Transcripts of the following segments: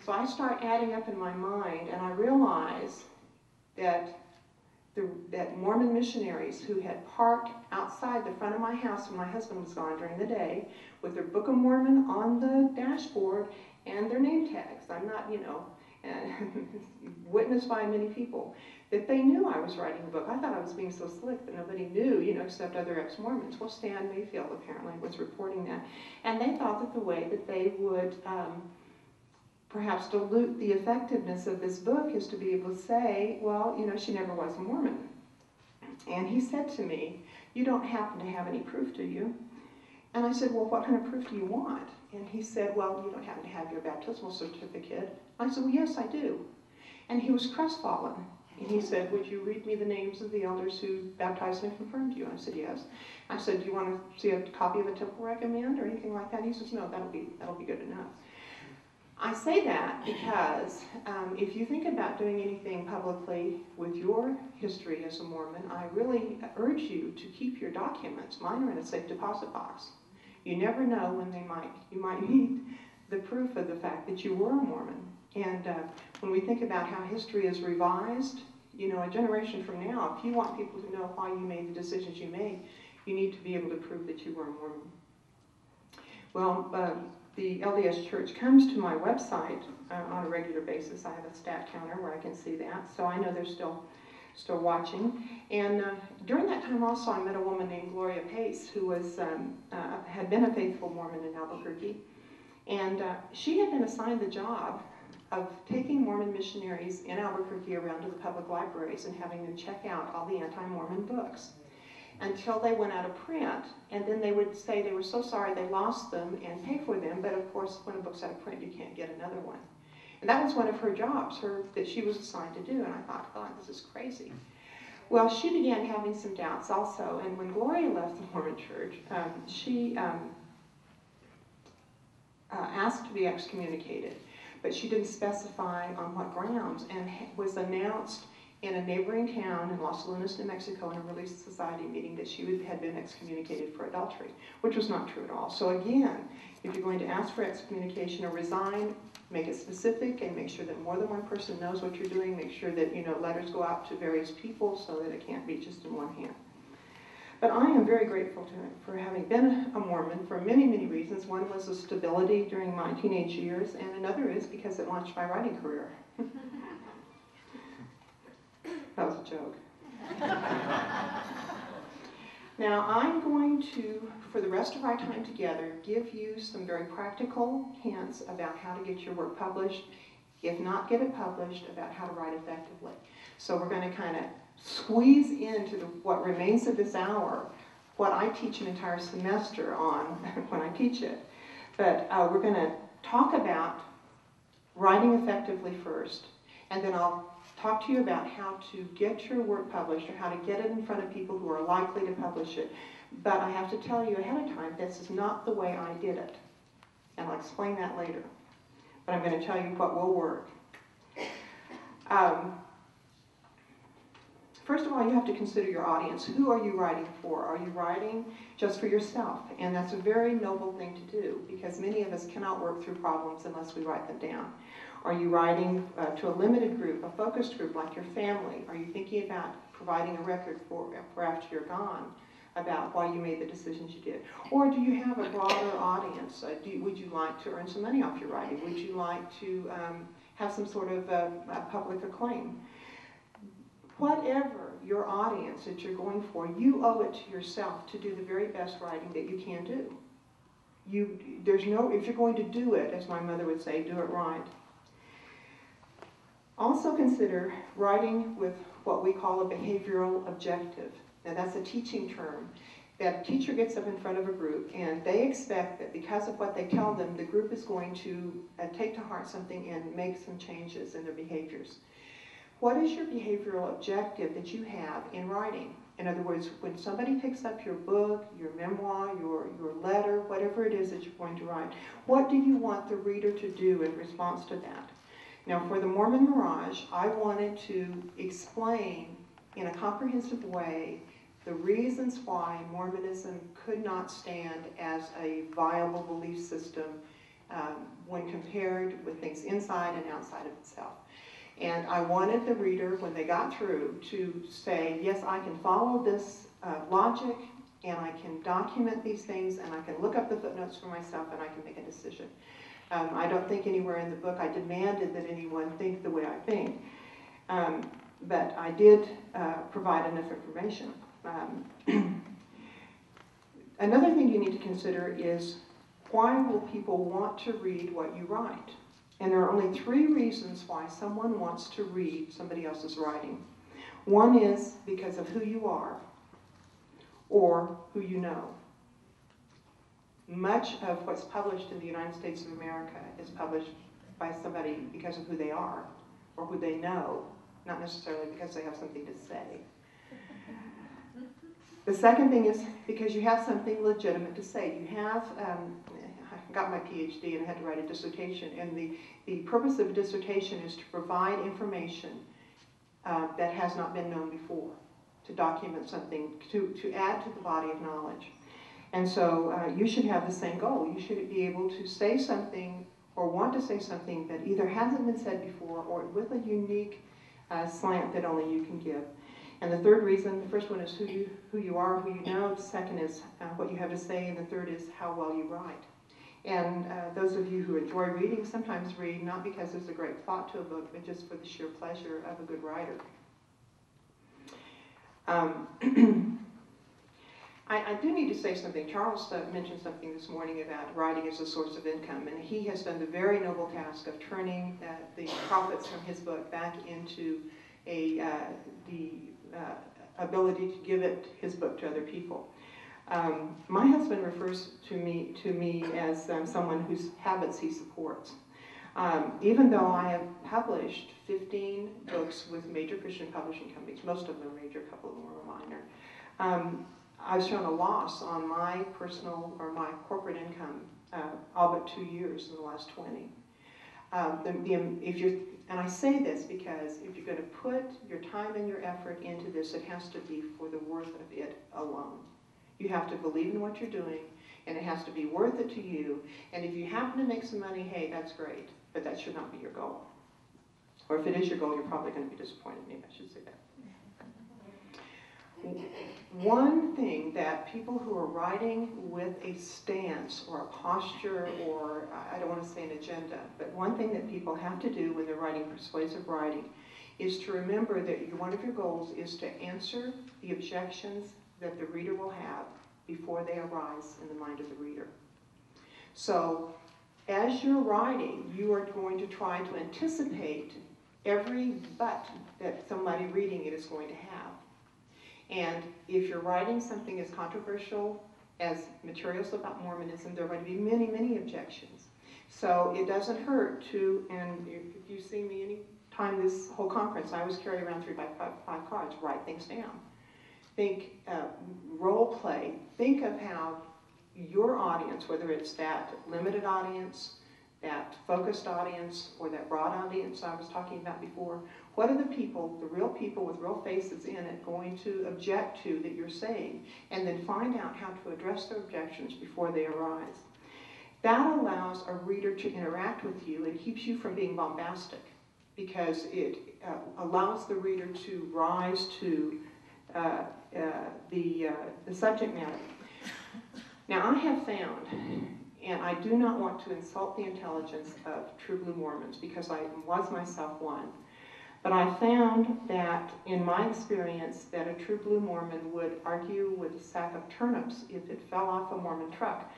So I start adding up in my mind, and I realize that that Mormon missionaries who had parked outside the front of my house when my husband was gone during the day with their Book of Mormon on the dashboard and their name tags, I'm not, you know, witnessed by many people, that they knew I was writing a book. I thought I was being so slick that nobody knew, you know, except other ex-Mormons. Well, Stan Mayfield apparently was reporting that. And they thought that the way that they would perhaps dilute the effectiveness of this book is to be able to say, well, you know, she never was a Mormon. And he said to me, you don't happen to have any proof, do you? And I said, well, what kind of proof do you want? And he said, well, you don't happen to have your baptismal certificate. I said, well, yes, I do. And he was crestfallen. And he said, would you read me the names of the elders who baptized and confirmed you? And I said, yes. I said, do you want to see a copy of a temple recommend or anything like that? He says, no, that'll be good enough. I say that because if you think about doing anything publicly with your history as a Mormon, I really urge you to keep your documents. Mine are in a safe deposit box. You never know when you might need the proof of the fact that you were a Mormon. And when we think about how history is revised, you know, a generation from now, if you want people to know why you made the decisions you made, you need to be able to prove that you were a Mormon. Well, the LDS Church comes to my website on a regular basis. I have a stat counter where I can see that, so I know they're still watching. And during that time also, I met a woman named Gloria Pace, who was had been a faithful Mormon in Albuquerque, and she had been assigned the job of taking Mormon missionaries in Albuquerque around to the public libraries and having them check out all the anti-Mormon books until they went out of print, and then they would say they were so sorry they lost them and pay for them, but of course when a book's out of print you can't get another one. And that was one of her jobs that she was assigned to do, and I thought, God, this is crazy. Well, she began having some doubts also, and when Gloria left the Mormon Church, she asked to be excommunicated, but she didn't specify on what grounds, and was announced in a neighboring town in Los Lunas, New Mexico, in a Relief Society meeting that she had been excommunicated for adultery, which was not true at all. So again, if you're going to ask for excommunication or resign, make it specific and make sure that more than one person knows what you're doing. Make sure that, you know, letters go out to various people so that it can't be just in one hand. But I am very grateful to him for having been a Mormon for many, many reasons. One was the stability during my teenage years, and another is because it launched my writing career. That was a joke. Now, I'm going to, for the rest of our time together, give you some very practical hints about how to get your work published, if not get it published, about how to write effectively. So we're going to kind of squeeze into what remains of this hour what I teach an entire semester on when I teach it. But we're going to talk about writing effectively first, and then I'll talk to you about how to get your work published or how to get it in front of people who are likely to publish it. But I have to tell you ahead of time, this is not the way I did it. And I'll explain that later. But I'm going to tell you what will work. First of all, you have to consider your audience. Who are you writing for? Are you writing just for yourself? And that's a very noble thing to do, because many of us cannot work through problems unless we write them down. Are you writing to a limited group, a focused group like your family? Are you thinking about providing a record for after you're gone about why you made the decisions you did? Or do you have a broader audience? Would you like to earn some money off your writing? Would you like to have some sort of public acclaim? Whatever your audience that you're going for, you owe it to yourself to do the very best writing that you can do. If you're going to do it, as my mother would say, do it right. Also consider writing with what we call a behavioral objective. Now that's a teaching term. That a teacher gets up in front of a group and they expect that because of what they tell them, the group is going to take to heart something and make some changes in their behaviors. What is your behavioral objective that you have in writing? In other words, when somebody picks up your book, your memoir, your letter, whatever it is that you're going to write, what do you want the reader to do in response to that? Now, for the Mormon Mirage, I wanted to explain in a comprehensive way the reasons why Mormonism could not stand as a viable belief system when compared with things inside and outside of itself. And I wanted the reader, when they got through, to say, yes, I can follow this logic, and I can document these things, and I can look up the footnotes for myself, and I can make a decision. I don't think anywhere in the book I demanded that anyone think the way I think, but I did provide enough information. Another thing you need to consider is, why will people want to read what you write? And there are only 3 reasons why someone wants to read somebody else's writing. One is because of who you are, or who you know. Much of what's published in the United States of America is published by somebody because of who they are, or who they know, not necessarily because they have something to say. The second thing is because you have something legitimate to say. You have, I got my PhD and I had to write a dissertation, and the purpose of a dissertation is to provide information that has not been known before, to document something, to add to the body of knowledge. And so you should have the same goal. You should be able to say something or want to say something that either hasn't been said before or with a unique slant that only you can give. And the third reason, the first one is who you are, who you know. The second is what you have to say. And the third is how well you write. And those of you who enjoy reading sometimes read not because there's a great plot to a book, but just for the sheer pleasure of a good writer. I do need to say something. Charles mentioned something this morning about writing as a source of income, and he has done the very noble task of turning the profits from his book back into the ability to give his book to other people. My husband refers to me as someone whose habits he supports. Even though I have published 15 books with major Christian publishing companies, most of them are major, a couple of them are minor, I've shown a loss on my personal or my corporate income all but 2 years in the last 20. And I say this because if you're going to put your time and your effort into this, it has to be for the worth of it alone. You have to believe in what you're doing, and it has to be worth it to you. And if you happen to make some money, hey, that's great, but that should not be your goal. Or if it is your goal, you're probably going to be disappointed. Maybe I should say that. One thing that people who are writing with a stance or a posture or, I don't want to say an agenda, but one thing that people have to do when they're writing persuasive writing is to remember that one of your goals is to answer the objections that the reader will have before they arise in the mind of the reader. So as you're writing, you are going to try to anticipate every but that somebody reading it is going to have. And if you're writing something as controversial as materials about Mormonism, there are going to be many, many objections. So it doesn't hurt to, and if you see me any time this whole conference, I always carry around 3 by 5 cards, write things down. Think, role play, think of how your audience, whether it's that limited audience, that focused audience, or that broad audience I was talking about before, what are the people, the real people with real faces in it, going to object to that you're saying? And then find out how to address their objections before they arise. That allows a reader to interact with you and keeps you from being bombastic, because it allows the reader to rise to the subject matter. Now, I have found, and I do not want to insult the intelligence of true blue Mormons, because I was myself one, but I found that, in my experience, that a true blue Mormon would argue with a sack of turnips if it fell off a Mormon truck.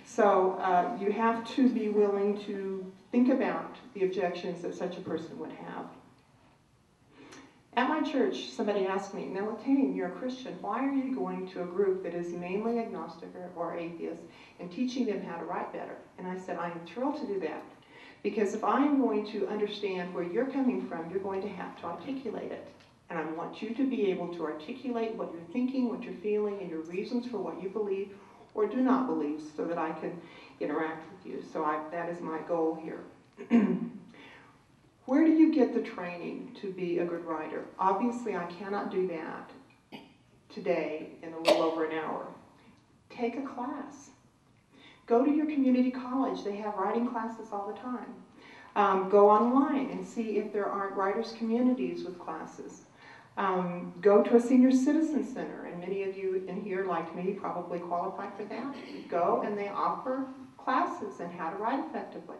So you have to be willing to think about the objections that such a person would have. At my church, somebody asked me, now Latayne, you're a Christian, why are you going to a group that is mainly agnostic or atheist and teaching them how to write better? And I said, I am thrilled to do that. Because if I am going to understand where you're coming from, you're going to have to articulate it. And I want you to be able to articulate what you're thinking, what you're feeling, and your reasons for what you believe or do not believe, so that I can interact with you. So that is my goal here. Where do you get the training to be a good writer? Obviously, I cannot do that today in a little over an hour. Take a class. Go to your community college. They have writing classes all the time. Go online and see if there aren't writers' communities with classes. Go to a senior citizen center, and many of you in here, like me, probably qualify for that. Go and they offer classes on how to write effectively.